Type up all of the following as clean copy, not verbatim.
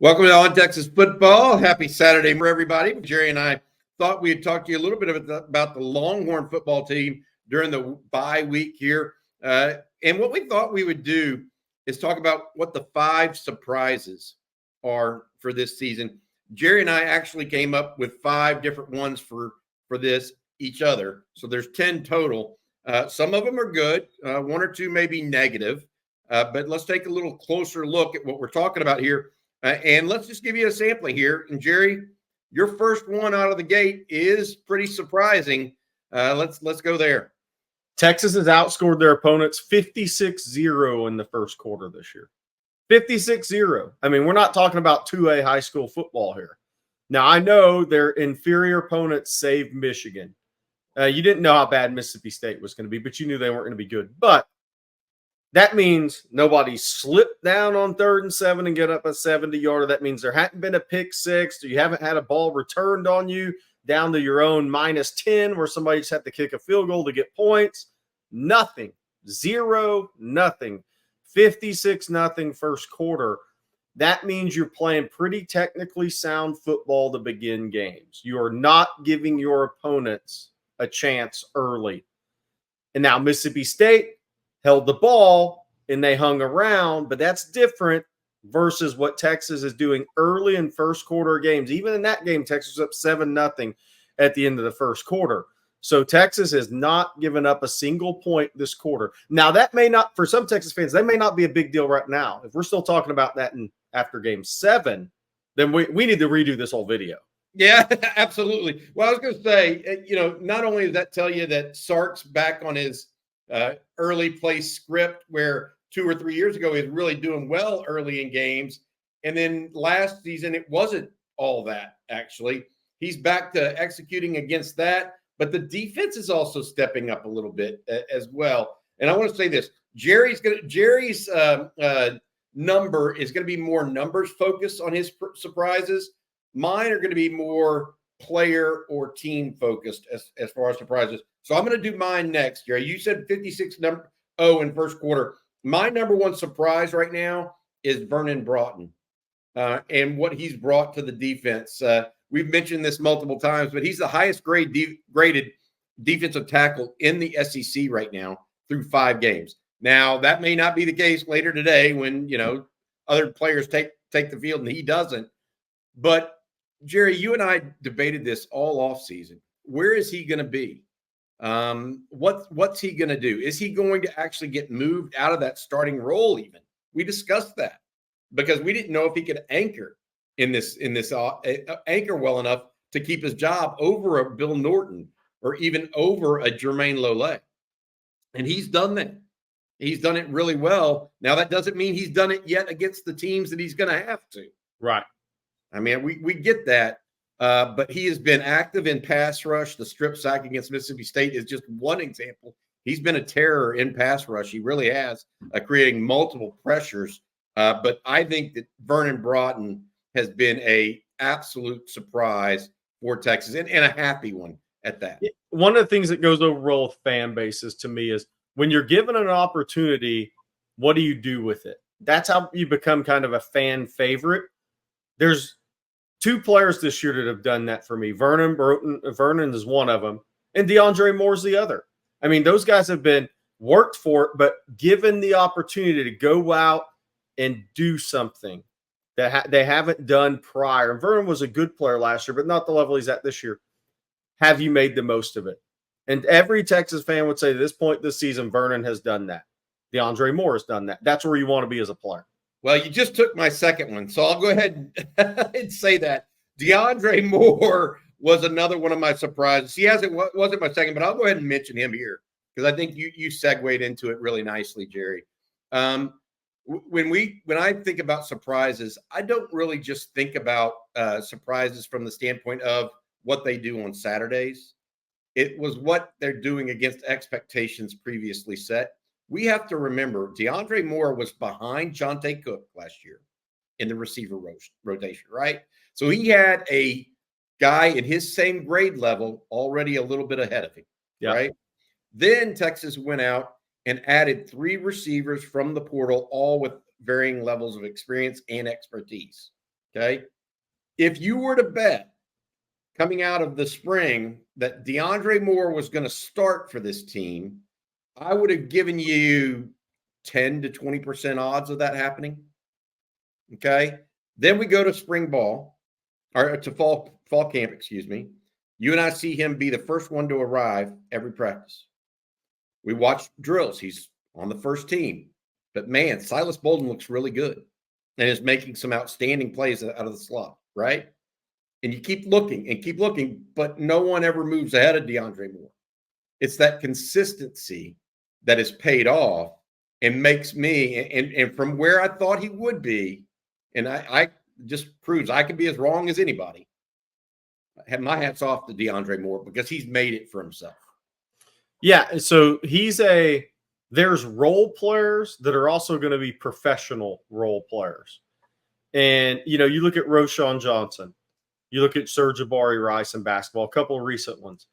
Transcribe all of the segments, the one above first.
Welcome to On Texas Football. Happy Saturday for everybody. Jerry and I thought we'd talk to you a little bit about the Longhorn football team during the bye week here. And what we thought we would do is talk about what the 5 surprises are for this season. Jerry and I actually came up with 5 different ones for this each other. So there's 10 total. Some of them are good. 1 or 2 may be negative. But let's take a little closer look at what we're talking about here. And let's just give you a sampling here. And Jerry, your first one out of the gate is pretty surprising. Let's go there. Texas has outscored their opponents 56-0 in the first quarter this year. 56-0. I mean, we're not talking about 2A high school football here. Now, I know their inferior opponents saved Michigan. You didn't know how bad Mississippi State was going to be, but you knew they weren't going to be good. But that means nobody slipped down on 3rd and 7 and get up a 70-yarder. That means there hadn't been a pick six, or you haven't had a ball returned on you down to your own -10 where somebody just had to kick a field goal to get points. Nothing. 0, nothing. 56-0 first quarter. That means you're playing pretty technically sound football to begin games. You are not giving your opponents a chance early. And now Mississippi State held the ball and they hung around, but that's different versus what Texas is doing early in first quarter games. Even in that game, Texas was up 7-0 at the end of the first quarter. So Texas has not given up a single point this quarter. Now, that may not, for some Texas fans, that may not be a big deal right now. If we're still talking about that after game 7, then we need to redo this whole video. Yeah, absolutely. Well, I was going to say, not only does that tell you that Sark's back on his early play script where 2 or 3 years ago he was really doing well early in games, and then last season it wasn't all that. Actually, he's back to executing against that, but the defense is also stepping up a little bit as well. And I want to say this: Jerry's number is going to be more numbers focused on his surprises. Mine are going to be more player or team focused as far as surprises. So I'm going to do mine next, Jerry. You said 56-0 in first quarter. My number one surprise right now is Vernon Broughton and what he's brought to the defense. We've mentioned this multiple times, but he's the highest graded defensive tackle in the SEC right now through 5 games. Now, that may not be the case later today when, other players take the field and he doesn't. But Jerry, you and I debated this all offseason. Where is he going to be? What's he going to do? Is he going to actually get moved out of that starting role even? We discussed that because we didn't know if he could anchor in this anchor well enough to keep his job over a Bill Norton or even over a Jermaine Lole. And he's done that. He's done it really well. Now, that doesn't mean he's done it yet against the teams that he's going to have to. Right. I mean, we get that, but he has been active in pass rush. The strip sack against Mississippi State is just one example. He's been a terror in pass rush. He really has, creating multiple pressures. But I think that Vernon Broughton has been a absolute surprise for Texas and a happy one at that. One of the things that goes over well with fan bases to me is when you're given an opportunity, what do you do with it? That's how you become kind of a fan favorite. There's 2 players this year that have done that for me. Vernon is one of them, and DeAndre Moore's the other. I mean, those guys have been worked for it, but given the opportunity to go out and do something that they haven't done prior. And Vernon was a good player last year, but not the level he's at this year. Have you made the most of it? And every Texas fan would say at this point this season, Vernon has done that. DeAndre Moore has done that. That's where you want to be as a player. Well, you just took my second one, so I'll go ahead and say that. DeAndre Moore was another one of my surprises. He wasn't my second, but I'll go ahead and mention him here because I think you segued into it really nicely, Jerry. When I think about surprises, I don't really just think about surprises from the standpoint of what they do on Saturdays. It was what they're doing against expectations previously set. We have to remember DeAndre Moore was behind Jonte Cook last year in the receiver rotation, right? So he had a guy in his same grade level already a little bit ahead of him, right? Then Texas went out and added 3 receivers from the portal, all with varying levels of experience and expertise. Okay. If you were to bet coming out of the spring that DeAndre Moore was going to start for this team, I would have given you 10 to 20% odds of that happening. Okay. Then we go to spring ball or to fall camp, excuse me. You and I see him be the first one to arrive every practice. We watch drills. He's on the first team. But man, Silas Bolden looks really good and is making some outstanding plays out of the slot, right? And you keep looking, but no one ever moves ahead of DeAndre Moore. It's that consistency that is paid off and makes me, and from where I thought he would be, and I just proves I can be as wrong as anybody. I have my hats off to DeAndre Moore because he's made it for himself. Yeah, so there's role players that are also going to be professional role players. And, you look at Roshan Johnson. You look at Serge Jabari Rice in basketball, a couple of recent ones.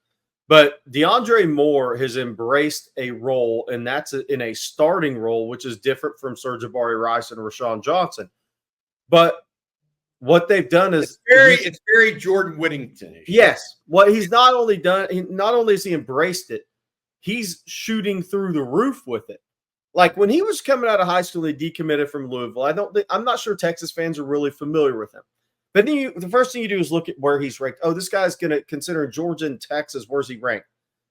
But DeAndre Moore has embraced a role, and that's in a starting role, which is different from Serge Jabari Rice and Roshan Johnson. But what they've done is it's very Jordan Whittington. Yes. What he's not only has he embraced it, he's shooting through the roof with it. Like when he was coming out of high school, he decommitted from Louisville. I'm not sure Texas fans are really familiar with him. But then the first thing you do is look at where he's ranked. Oh, this guy's going to consider Georgia and Texas. Where's he ranked?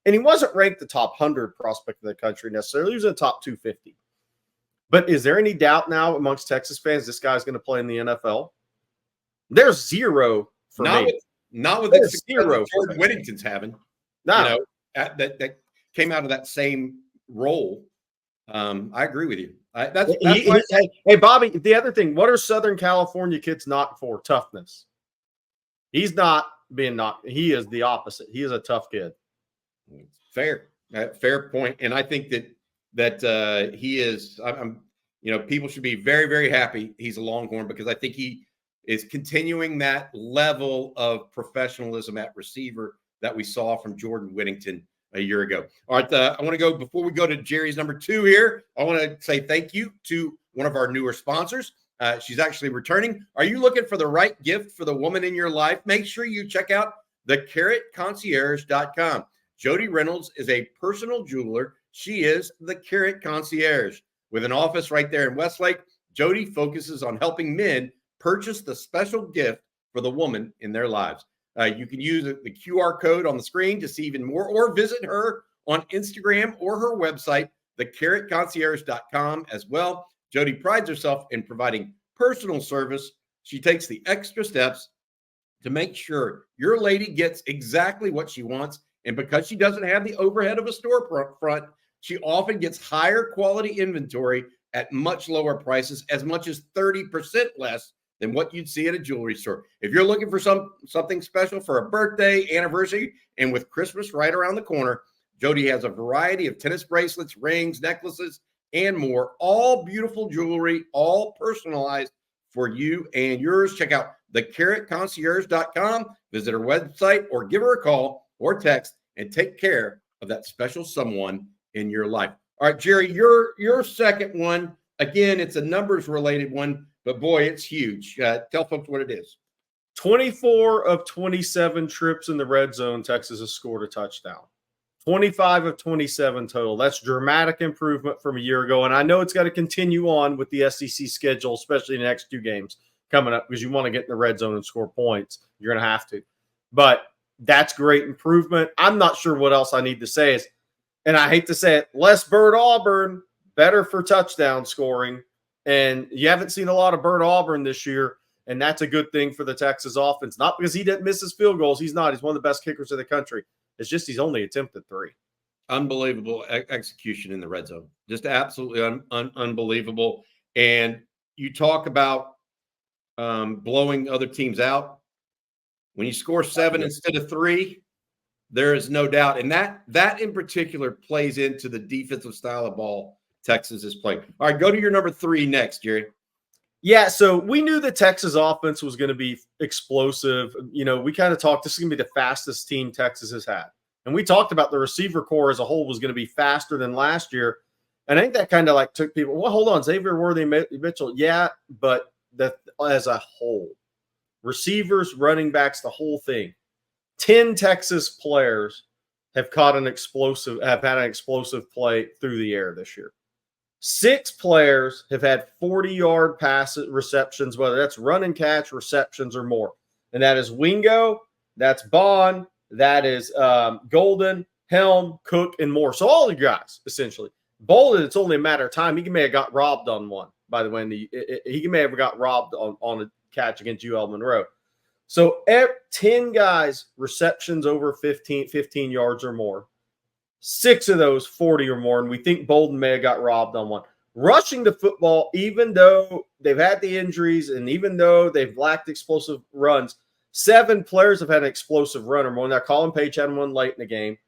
And he wasn't ranked the top 100 prospect in the country necessarily. He was in the top 250. But is there any doubt now amongst Texas fans this guy's going to play in the NFL? There's zero for me. Not with the zero Jordan Whittington's having. No. That came out of that same role. I agree with you. Hey, Bobby, the other thing, what are Southern California kids knocked for? Toughness. He's not being knocked. He is the opposite. He is a tough kid. Fair point. And I think that he is. People should be very, very happy he's a Longhorn because I think he is continuing that level of professionalism at receiver that we saw from Jordan Whittington a year ago. All right, I want to go, before we go to Jerry's number 2 here, I want to say thank you to one of our newer sponsors. She's actually returning. Are you looking for the right gift for the woman in your life? Make sure you check out thecaratconcierge.com. Jody Reynolds is a personal jeweler. She is the Carat Concierge. With an office right there in Westlake, Jody focuses on helping men purchase the special gift for the woman in their lives. You can use the QR code on the screen to see even more, or visit her on Instagram or her website, thecaratconcierge.com as well. Jody prides herself in providing personal service. She takes the extra steps to make sure your lady gets exactly what she wants. And because she doesn't have the overhead of a store front, she often gets higher quality inventory at much lower prices, as much as 30% less than what you'd see at a jewelry store. If you're looking for something special for a birthday, anniversary, and with Christmas right around the corner, Jody has a variety of tennis bracelets, rings, necklaces, and more. All beautiful jewelry, all personalized for you and yours. Check out thecaratconcierge.com. Visit her website or give her a call or text and take care of that special someone in your life. All right, Jerry, your second one. Again, it's a numbers related one, but boy, it's huge. Tell folks what it is. 24 of 27 trips in the red zone, Texas has scored a touchdown. 25 of 27 total. That's dramatic improvement from a year ago. And I know it's got to continue on with the SEC schedule, especially in the next 2 games coming up, because you want to get in the red zone and score points. You're going to have to. But that's great improvement. I'm not sure what else I need to say is, and I hate to say it, less Burt Auburn, better for touchdown scoring. And you haven't seen a lot of Burt Auburn this year, and that's a good thing for the Texas offense. Not because he didn't miss his field goals. He's not. He's one of the best kickers in the country. It's just he's only attempted 3. Unbelievable execution in the red zone. Just absolutely unbelievable. And you talk about blowing other teams out. When you score 7 instead of 3, there is no doubt. And that in particular plays into the defensive style of ball Texas is playing. All right, go to your number 3 next, Jerry. Yeah, so we knew the Texas offense was going to be explosive. We kind of talked, this is going to be the fastest team Texas has had. And we talked about the receiver core as a whole was going to be faster than last year. And I think that kind of like took people, well, hold on, Xavier Worthy Mitchell. Yeah, but as a whole. receivers, running backs, the whole thing. 10 Texas players have had an explosive play through the air this year. 6 players have had 40-yard pass receptions, whether that's run and catch, receptions, or more. And that is Wingo, that's Bond, that is Golden, Helm, Cook, and more. So all the guys, essentially. Bolden, it's only a matter of time. He may have got robbed on one, by the way. He may have got robbed on a catch against UL Monroe. So 10 guys, receptions over 15 yards or more. 6 of those 40 or more, and we think Bolden may have got robbed on one. Rushing the football, even though they've had the injuries and even though they've lacked explosive runs, 7 players have had an explosive run or more. Now, Colin Page had one late in the game.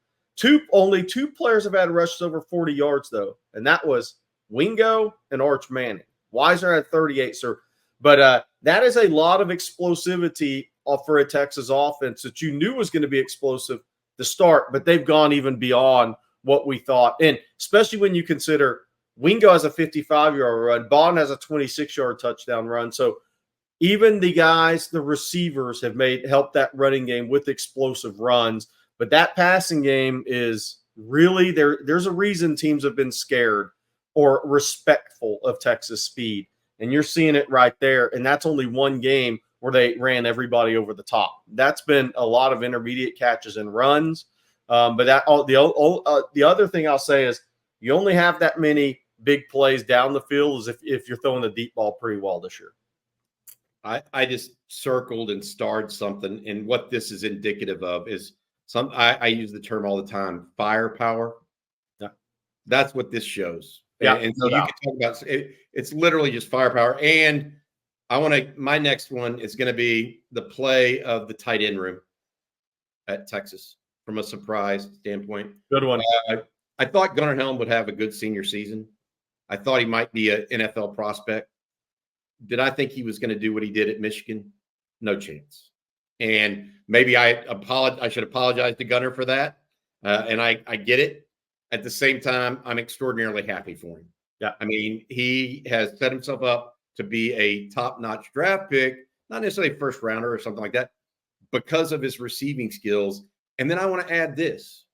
Only 2 players have had rushes over 40 yards, though, and that was Wingo and Arch Manning. Weiser had 38, sir. But that is a lot of explosivity for a Texas offense that you knew was going to be explosive to start, but they've gone even beyond what we thought. And especially when you consider Wingo has a 55-yard run, Bond has a 26-yard touchdown run. So even the guys, the receivers have helped that running game with explosive runs. But that passing game is really there's a reason teams have been scared or respectful of Texas speed. And you're seeing it right there. And that's only one game where they ran everybody over the top. That's been a lot of intermediate catches and runs. But the other thing I'll say is you only have that many big plays down the field as if you're throwing the deep ball pretty well this year. I just circled and starred something, and what this is indicative of is I use the term all the time, firepower. Yeah. That's what this shows. Yeah, and so you can talk about it. It's literally just firepower. And my next one is going to be the play of the tight end room at Texas from a surprise standpoint. Good one. I thought Gunnar Helm would have a good senior season. I thought he might be an NFL prospect. Did I think he was going to do what he did at Michigan? No chance. And maybe I should apologize to Gunnar for that. And I get it. At the same time, I'm extraordinarily happy for him. Yeah. I mean, he has set himself up to be a top-notch draft pick, not necessarily first rounder or something like that, because of his receiving skills. And then I want to add this.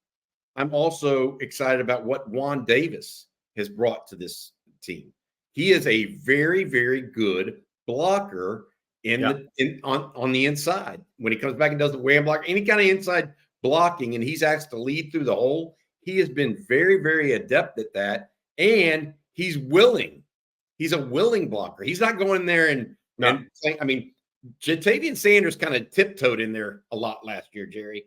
I'm also excited about what Juan Davis has brought to this team. He is a very, very good blocker on the inside. When he comes back and does the wham block, any kind of inside blocking, and he's asked to lead through the hole, he has been very, very adept at that, and he's willing. He's a willing blocker. He's not going there and saying, I mean, Jatavian Sanders kind of tiptoed in there a lot last year, Jerry.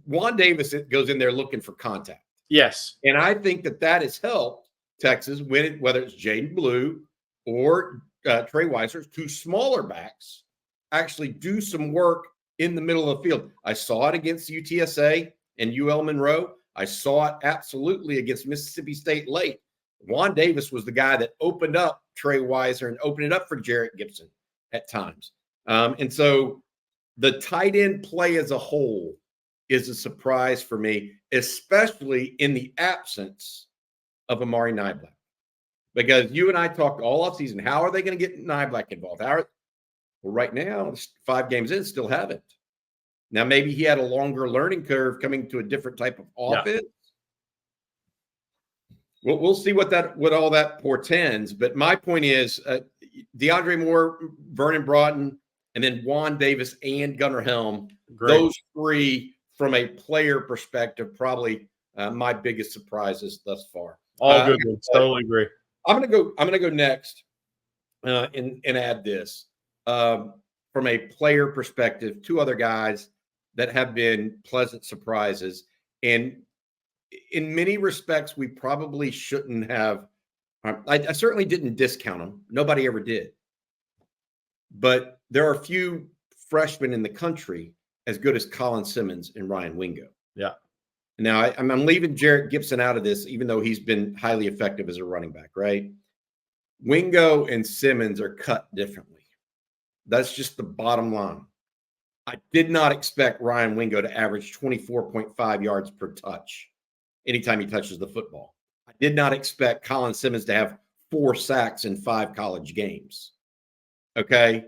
Juan Davis goes in there looking for contact. Yes. And I think that has helped Texas win, whether it's Jaden Blue or Trey Weiser, 2 smaller backs, actually do some work in the middle of the field. I saw it against UTSA and UL Monroe. I saw it absolutely against Mississippi State late. Juan Davis was the guy that opened up Trey Weiser and opened it up for Jarrett Gibson at times. And so the tight end play as a whole is a surprise for me, especially in the absence of Amari Niblack. Because you and I talked all offseason, how are they going to get Niblack involved? Well, right now, 5 games in, still haven't. Now, maybe he had a longer learning curve coming to a different type of offense. Yeah. We'll see what all that portends. But my point is DeAndre Moore, Vernon Broughton, and then Juan Davis and Gunnar Helm. Great. Those 3, from a player perspective, probably my biggest surprises thus far. All good ones. Totally agree. I'm gonna go next and add this. From a player perspective, 2 other guys that have been pleasant surprises. And in many respects, we probably shouldn't have. I certainly didn't discount them. Nobody ever did. But there are few freshmen in the country as good as Colin Simmons and Ryan Wingo. Yeah. Now, I'm leaving Jarrett Gibson out of this, even though he's been highly effective as a running back, right? Wingo and Simmons are cut differently. That's just the bottom line. I did not expect Ryan Wingo to average 24.5 yards per touch anytime he touches the football. I did not expect Colin Simmons to have 4 sacks in 5 college games. Okay?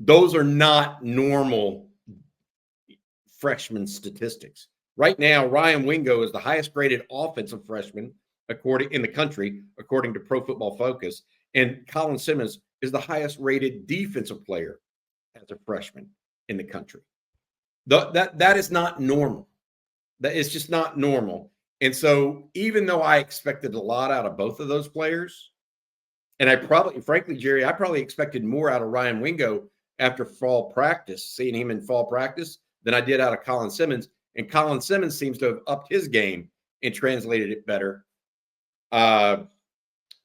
those are not normal freshman statistics. Right now, Ryan Wingo is the highest graded offensive freshman in the country, according to Pro Football Focus, and Colin Simmons is the highest rated defensive player as a freshman in the country. That is not normal. That is just not normal. And so, even though I expected a lot out of both of those players, and frankly, Jerry, I probably expected more out of Ryan Wingo after fall practice, seeing him in fall practice, than I did out of Colin Simmons. And Colin Simmons seems to have upped his game and translated it better. I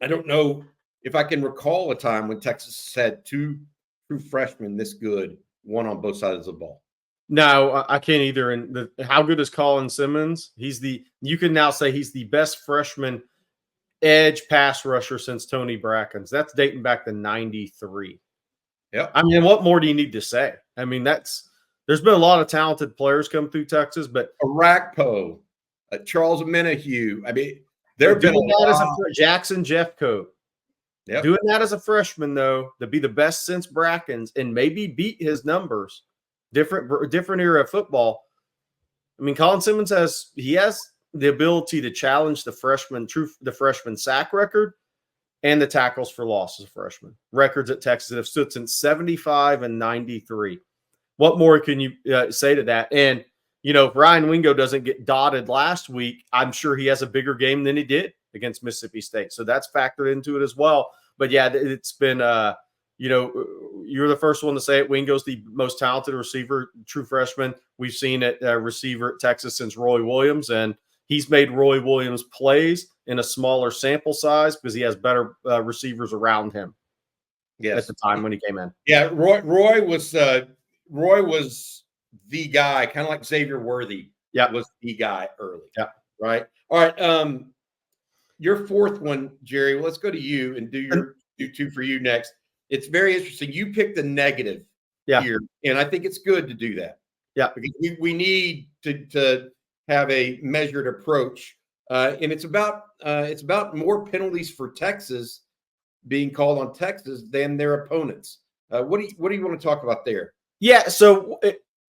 don't know if I can recall a time when Texas had two true freshmen this good, one on both sides of the ball. No, I can't either. And how good is Colin Simmons? You can now say he's the best freshman edge pass rusher since Tony Brackens. That's dating back to 93. Yeah. I mean, what more do you need to say? I mean, there's been a lot of talented players come through Texas, but Arakpo, Charles Menahue. I mean, they're doing that as a Jackson Jeffcoat. Yep. Doing that as a freshman, though, to be the best since Brackens and maybe beat his numbers. Different era of football. I mean, Colin Simmons has the ability to challenge the freshman sack record and the tackles for loss as a freshman. Records at Texas that have stood since 75 and 93. What more can you say to that? And, if Ryan Wingo doesn't get dotted last week, I'm sure he has a bigger game than he did against Mississippi State. So that's factored into it as well. But, yeah, it's been you're the first one to say it. Wingo's the most talented receiver, true freshman we've seen at receiver at Texas since Roy Williams. And he's made Roy Williams plays in a smaller sample size because he has better receivers around him. Yes. At the time when he came in. Yeah, Roy was the guy, kind of like Xavier Worthy. Yeah, was the guy early. Yeah. Right. All right. Your fourth one, Jerry. Let's go to you and do two for you next. It's very interesting. You picked the negative here, and I think it's good to do that. Yeah, because we need to have a measured approach, and it's about more penalties for Texas being called on Texas than their opponents. What do you want to talk about there? Yeah, so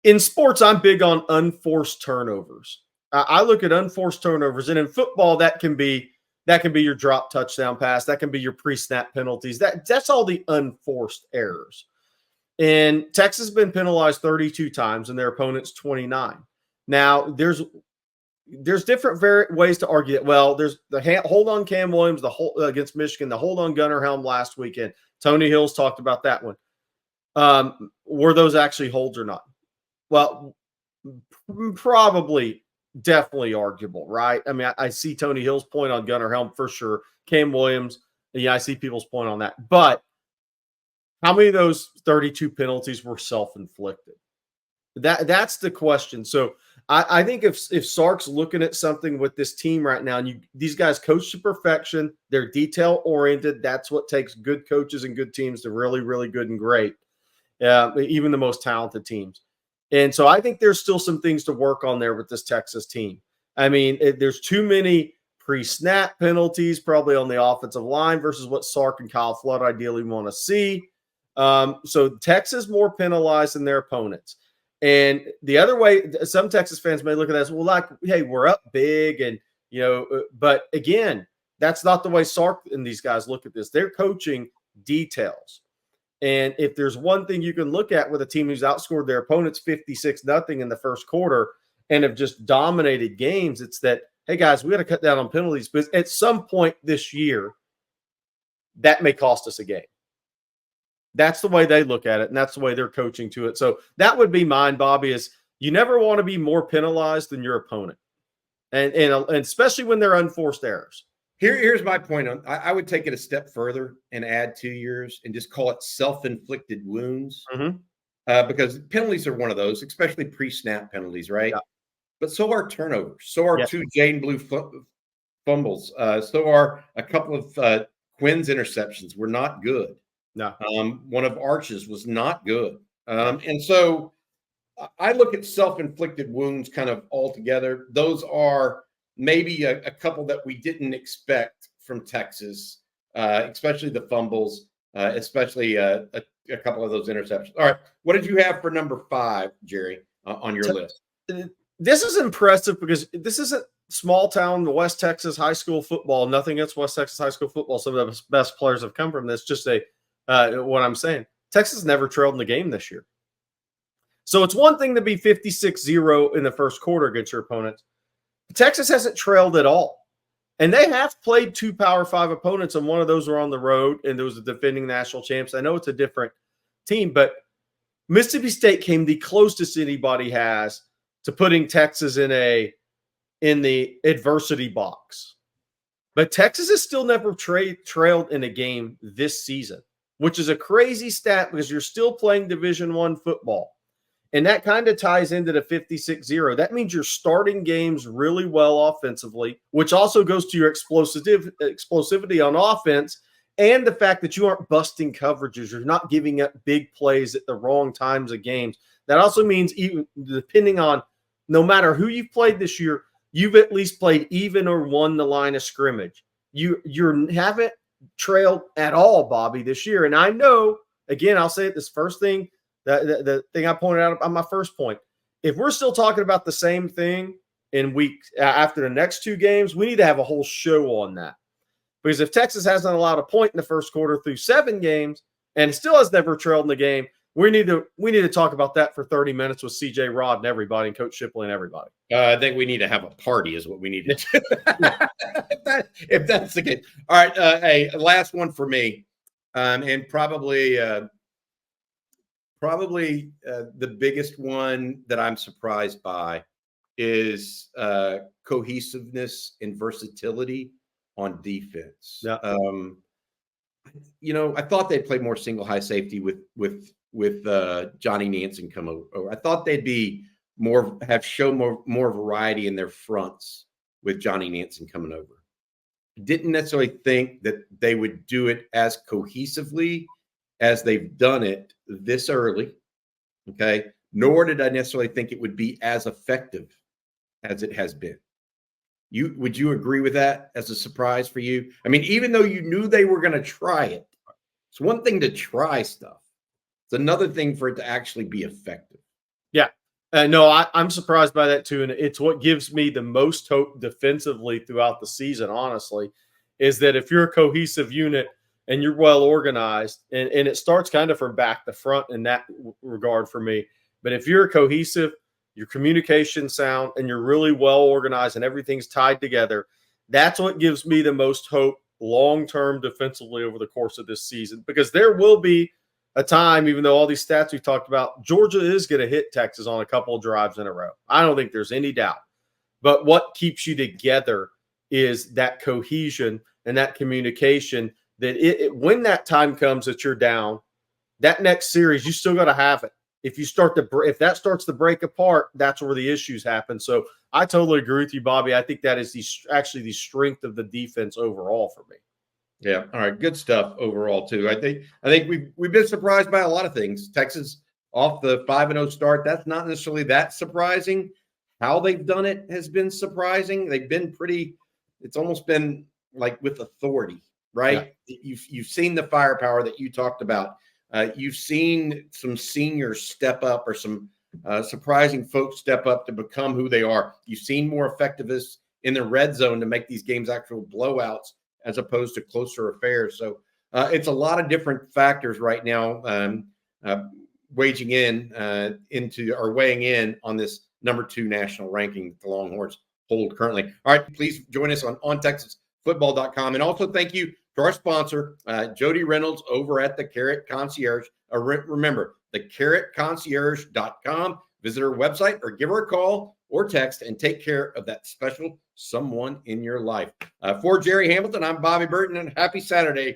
in sports, I'm big on unforced turnovers. I look at unforced turnovers, and in football, that can be your drop touchdown pass. That can be your pre-snap penalties. That's all the unforced errors. And Texas has been penalized 32 times, and their opponents 29. Now, there's different ways to argue that. Well, there's the hold on Cam Williams, against Michigan, the hold on Gunnar Helm last weekend. Tony Hill's talked about that one. Were those actually holds or not? Well, probably, definitely arguable, right? I mean, I see Tony Hill's point on Gunnar Helm for sure. Cam Williams, yeah, I see people's point on that. But how many of those 32 penalties were self-inflicted? That's the question. So I think if Sark's looking at something with this team right now, and these guys coach to perfection, they're detail-oriented. That's what takes good coaches and good teams to really, really good and great, even the most talented teams. And so I think there's still some things to work on there with this Texas team. I mean, there's too many pre-snap penalties probably on the offensive line versus what Sark and Kyle Flood ideally want to see. So Texas more penalized than their opponents. And the other way, some Texas fans may look at that as, well, like, hey, we're up big. And, but again, that's not the way Sark and these guys look at this. They're coaching details. And if there's one thing you can look at with a team who's outscored their opponents 56-0 in the first quarter and have just dominated games, it's that, hey, guys, we got to cut down on penalties. But at some point this year, that may cost us a game. That's the way they look at it, and that's the way they're coaching to it. So that would be mine, Bobby, is you never want to be more penalized than your opponent, and especially when they're unforced errors. Here's my point. I would take it a step further and add 2 years and just call it self-inflicted wounds, because penalties are one of those, especially pre-snap penalties, right? Yeah. But so are turnovers. So are two Jane Blue fumbles. So are a couple of Quinn's interceptions were not good. No. One of Arch's was not good. And so I look at self-inflicted wounds kind of altogether. Those are maybe a couple that we didn't expect from Texas, especially the fumbles, especially a a couple of those interceptions. All right. What did you have for number 5, Jerry, on your list? This is impressive because this isn't small town West Texas high school football. Nothing against West Texas high school football. Some of the best players have come from this. Just what I'm saying. Texas never trailed in the game this year. So it's one thing to be 56-0 in the first quarter against your opponents. Texas hasn't trailed at all. And they have played 2 Power 5 opponents, and one of those were on the road, and those are defending national champs. I know it's a different team, but Mississippi State came the closest anybody has to putting Texas in the adversity box. But Texas has still never trailed in a game this season, which is a crazy stat because you're still playing Division I football. And that kind of ties into the 56-0. That means you're starting games really well offensively, which also goes to your explosivity on offense and the fact that you aren't busting coverages. You're not giving up big plays at the wrong times of games. That also means even depending on no matter who you've played this year, you've at least played even or won the line of scrimmage. You haven't trailed at all, Bobby, this year. And I know, again, I'll say it, this first thing, the thing I pointed out on my first point, if we're still talking about the same thing in weeks after the next 2 games, we need to have a whole show on that. Because if Texas hasn't allowed a point in the first quarter through 7 games and still has never trailed in the game, we need to talk about that for 30 minutes with CJ Rod and everybody and Coach Shipley and everybody. I think we need to have a party is what we need to do. if that's the case. All right. Hey, last one for me. And probably the biggest one that I'm surprised by is cohesiveness and versatility on defense. Yeah. I thought they'd play more single high safety with Johnny Nansen come over. I thought they'd show more variety in their fronts with Johnny Nansen coming over. Didn't necessarily think that they would do it as cohesively as they've done it this early. Okay. Nor did I necessarily think it would be as effective as it has been. Would you agree with that as a surprise for you? I mean, even though you knew they were going to try it, it's one thing to try stuff. It's another thing for it to actually be effective. Yeah. No, I'm surprised by that too. And it's what gives me the most hope defensively throughout the season, honestly, is that if you're a cohesive unit and you're well organized, and it starts kind of from back to front in that regard for me. But if you're cohesive, your communication sound, and you're really well organized and everything's tied together, that's what gives me the most hope long-term defensively over the course of this season. Because there will be a time, even though all these stats we talked about, Georgia is going to hit Texas on a couple of drives in a row. I don't think there's any doubt. But what keeps you together is that cohesion and that communication that when that time comes that you're down, that next series, you still got to have it. If that starts to break apart, that's where the issues happen. So I totally agree with you, Bobby. I think that is actually the strength of the defense overall for me. Yeah. All right. Good stuff overall too. I think we've been surprised by a lot of things. Texas off the 5-0 start. That's not necessarily that surprising. How they've done it has been surprising. They've been it's almost been like with authority, right? Yeah. You've seen the firepower that you talked about. You've seen some seniors step up or some surprising folks step up to become who they are. You've seen more effectiveness in the red zone to make these games actual blowouts as opposed to closer affairs. So it's a lot of different factors right now weighing in on this number 2 national ranking that the Longhorns hold currently. All right, please join us on ontexasfootball.com. And also thank you to our sponsor, Jody Reynolds over at the Carrot Concierge. Remember, thecarrotconcierge.com. Visit her website or give her a call or text and take care of that special someone in your life. For Gerry Hamilton, I'm Bobby Burton, and happy Saturday